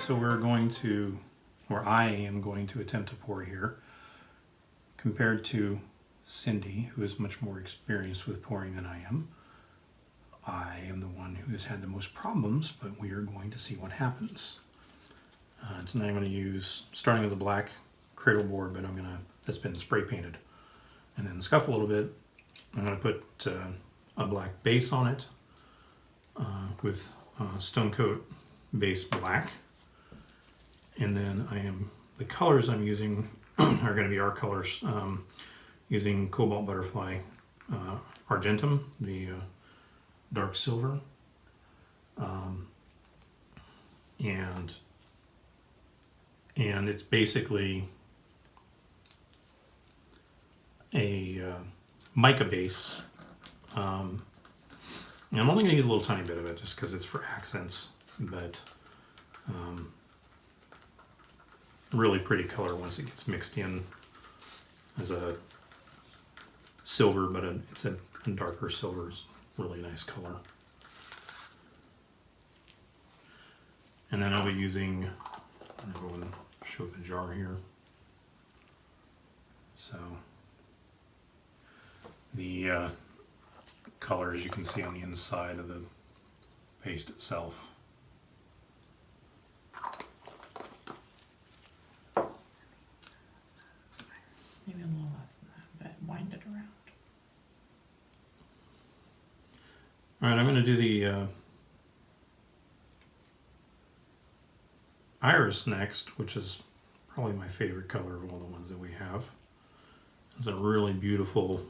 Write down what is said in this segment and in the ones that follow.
so we're going to, or I am going to attempt to pour here. Compared to Cindy, who is much more experienced with pouring than I am the one who has had the most problems, but we are going to see what happens. Tonight I'm going to use, starting with the black cradle board, but that's been spray painted. And then scuff a little bit. I'm going to put a black base on it with Stonecoat base black. And then the colors I'm using are going to be our colors, using Cobalt Butterfly Argentum, the dark silver. And it's basically a mica base. And I'm only going to use a little tiny bit of it just because it's for accents, but really pretty color once it gets mixed in as a silver, but it's a darker silver. It's really nice color. And then I'll be using, I'm going to go and show the jar here. So the color, as you can see on the inside of the paste itself. Maybe a little less than that, but wind it around. All right, I'm going to do the iris next, which is probably my favorite color of all the ones that we have. It's a really beautiful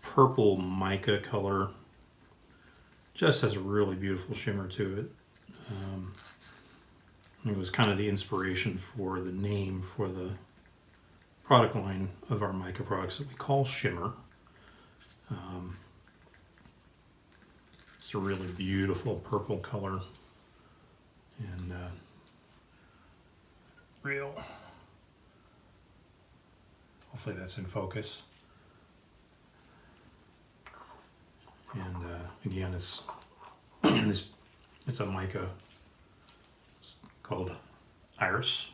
purple mica color. Just has a really beautiful shimmer to it. It was kind of the inspiration for the name for the product line of our mica products that we call Shimmer. It's a really beautiful purple color and real. Hopefully that's in focus. And again, it's a mica called Iris.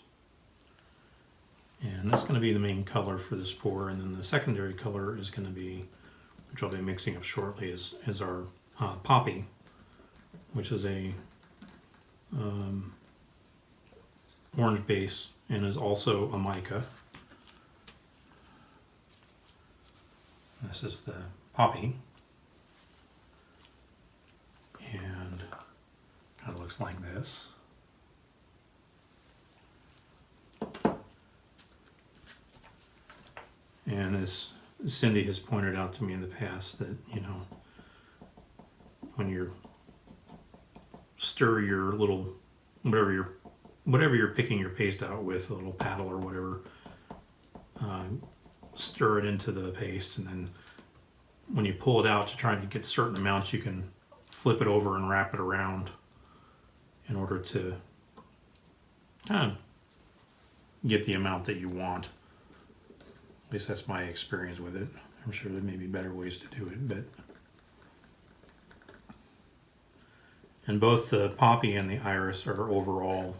And that's going to be the main color for this pour, and then the secondary color is going to be, which I'll be mixing up shortly, is our Poppy, which is a orange base and is also a mica. This is the Poppy, and kind of looks like this. And as Cindy has pointed out to me in the past, that, you know, when you stir your little, whatever you're picking your paste out with, a little paddle or whatever, stir it into the paste, and then when you pull it out to try to get certain amounts, you can flip it over and wrap it around in order to kind of get the amount that you want. At least that's my experience with it. I'm sure there may be better ways to do it, but and both the Poppy and the Iris are overall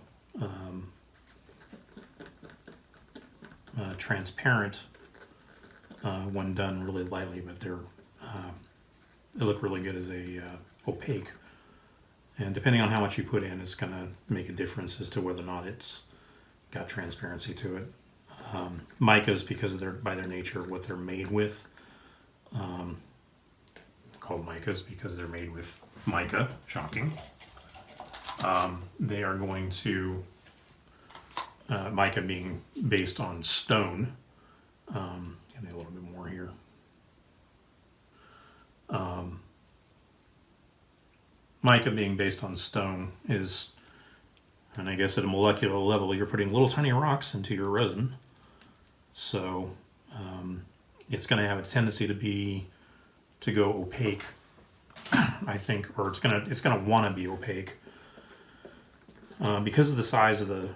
transparent when done really lightly, but they look really good as a opaque. And depending on how much you put in, it's going to make a difference as to whether or not it's got transparency to it. Micas, because by their nature what they're made with, called micas because they're made with mica, shocking. They are going to, mica being based on stone, give me a little bit more here. Mica being based on stone is, and I guess at a molecular level, you're putting little tiny rocks into your resin. So it's going to have a tendency to go opaque, I think, or it's going to want to be opaque because of the size of the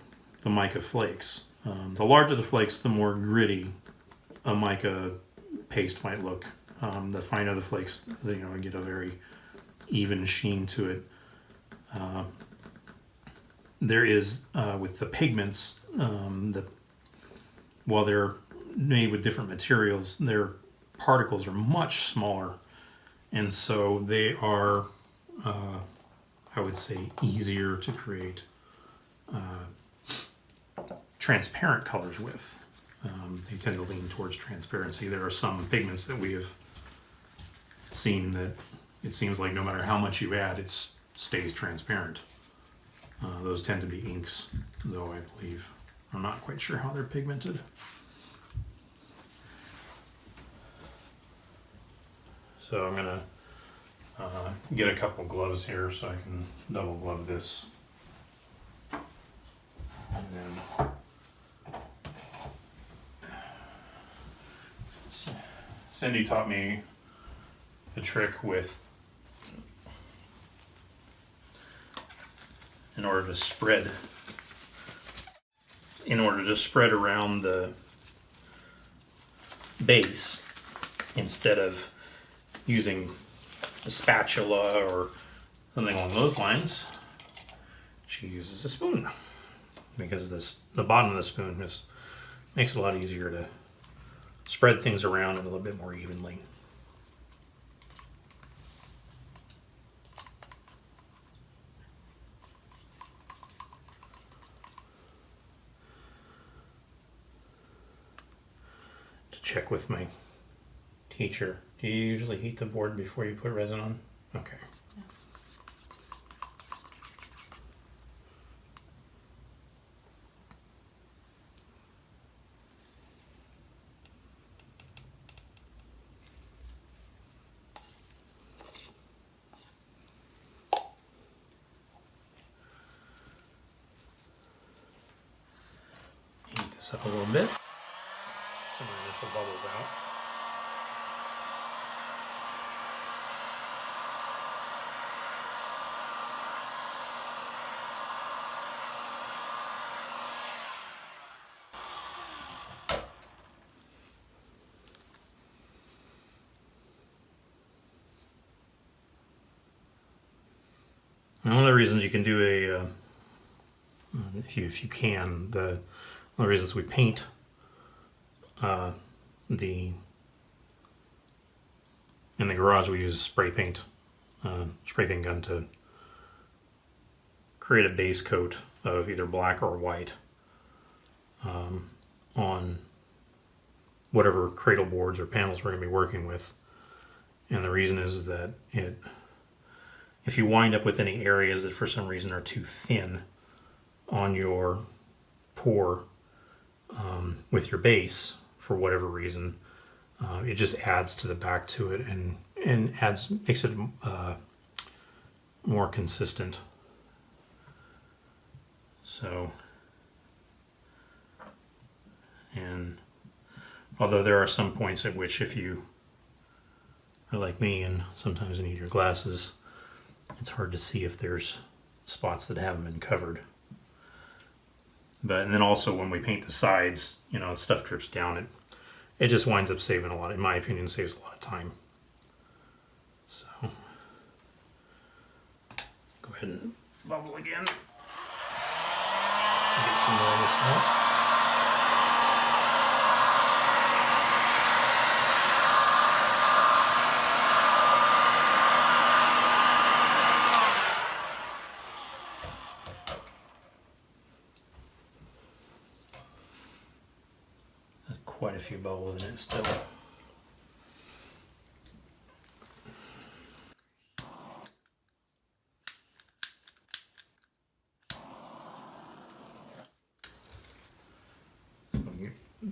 mica flakes. The larger the flakes, the more gritty a mica paste might look. The finer the flakes, get a very even sheen to it. there is, with the pigments, while they're made with different materials, their particles are much smaller. And so they are, I would say, easier to create transparent colors with. They tend to lean towards transparency. There are some pigments that we have seen that it seems like no matter how much you add, it stays transparent. Those tend to be inks, though, I believe. I'm not quite sure how they're pigmented. So I'm gonna get a couple gloves here so I can double glove this. And then Cindy taught me a trick with, in order to spread around the base, instead of using a spatula or something along those lines, she uses a spoon, because the bottom of the spoon just makes it a lot easier to spread things around a little bit more evenly. To check with my teacher, do you usually heat the board before you put resin on? Okay. No. Heat this up a little bit. Some initial bubbles out. Now, one of the reasons you can do a, if you can, one of the reasons we paint in the garage, we use spray paint gun to create a base coat of either black or white on whatever cradle boards or panels we're going to be working with. And the reason is that if you wind up with any areas that for some reason are too thin on your pour with your base, for whatever reason, it just adds to the back to it and makes it more consistent. So, and although there are some points at which, if you are like me and sometimes need your glasses, it's hard to see if there's spots that haven't been covered. And then also when we paint the sides, stuff drips down. It just winds up saving a lot, in my opinion, saves a lot of time. So, go ahead and bubble again. Get some more of this out. Quite a few bubbles in it still.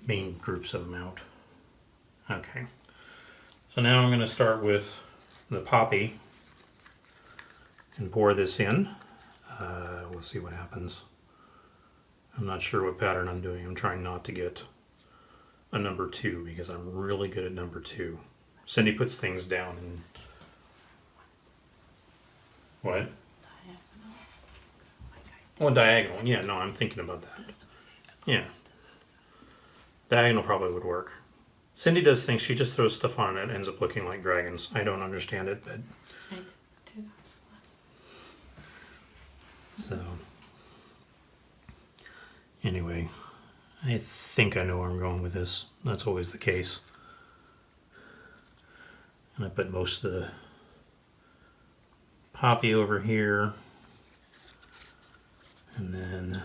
Main groups of them out. Okay. So now I'm going to start with the poppy and pour this in. We'll see what happens. I'm not sure what pattern I'm doing. I'm trying not to get a number 2 because I'm really good at number 2. Cindy puts things down and what? Diagonal. Well, diagonal. Yeah, no, I'm thinking about that. Yeah. Diagonal probably would work. Cindy does things, she just throws stuff on and it ends up looking like dragons. I don't understand it, but I do that. so Anyway, I think I know where I'm going with this. That's always the case. And I put most of the poppy over here. And then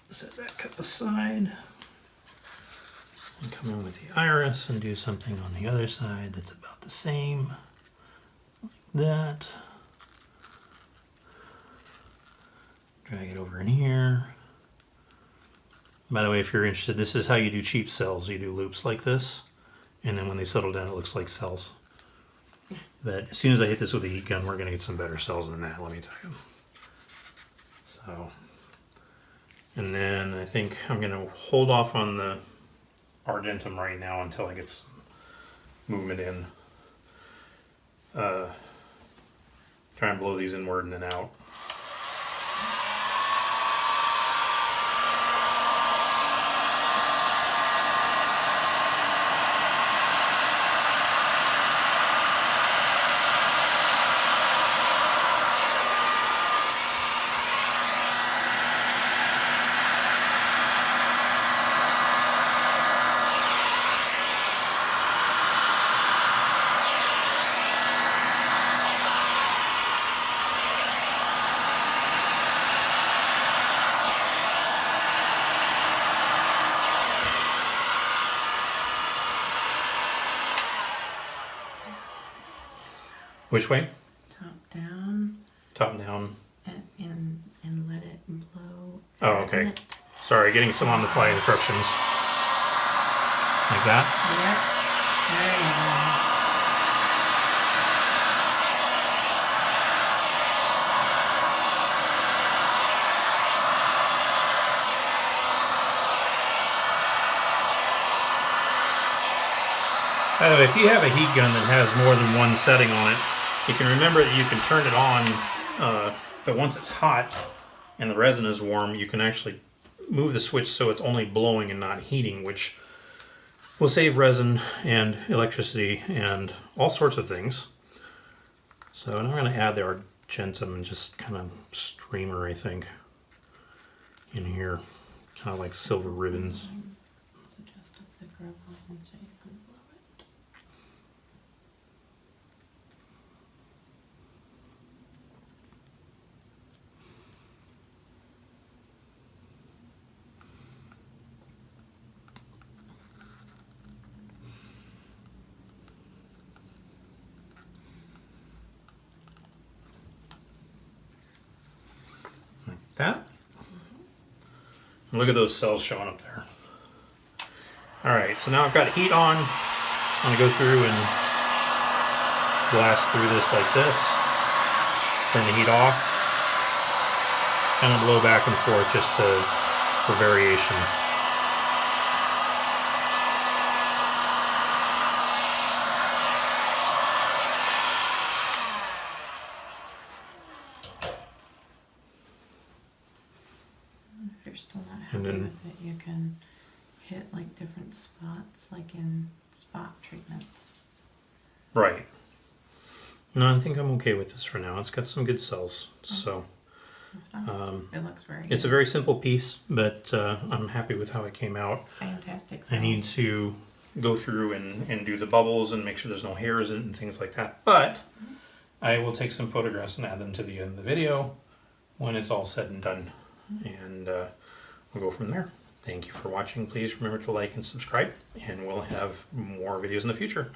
set that cup aside. And come in with the iris and do something on the other side that's about the same. Like that. Drag it over in here. By the way, if you're interested, this is how you do cheap cells. You do loops like this, and then when they settle down, it looks like cells. But as soon as I hit this with a heat gun, we're going to get some better cells than that, let me tell you. So, and then I think I'm going to hold off on the Argentum right now until I get some movement in. Try and blow these inward and then out. Which way? Top down. Top down. And let it blow. Oh, okay. Sorry, getting some on the fly instructions. Like that? Yep. There you go. By the way, if you have a heat gun that has more than one setting on it, you can remember that you can turn it on, but once it's hot and the resin is warm, you can actually move the switch so it's only blowing and not heating, which will save resin and electricity and all sorts of things. So now I'm going to add the Argentum and just kind of streamer, I think, in here, kind of like silver ribbons. So just a thicker line so you can blow it. Like that. And look at those cells showing up there. Alright, so now I've got heat on. I'm going to go through and blast through this like this. Turn the heat off. Kind of blow back and forth just for variation. If you're still not And happy then- with it, you can hit like different spots, like in spot treatments. Right. No, I think I'm okay with this for now. It's got some good cells. So That's nice. It looks very it's a very simple piece, but I'm happy with how it came out. fantastic. I need to go through and do the bubbles and make sure there's no hairs in it and things like that. But I will take some photographs and add them to the end of the video when it's all said and done. And we'll go from there. Thank you for watching. Please remember to like and subscribe, and we'll have more videos in the future.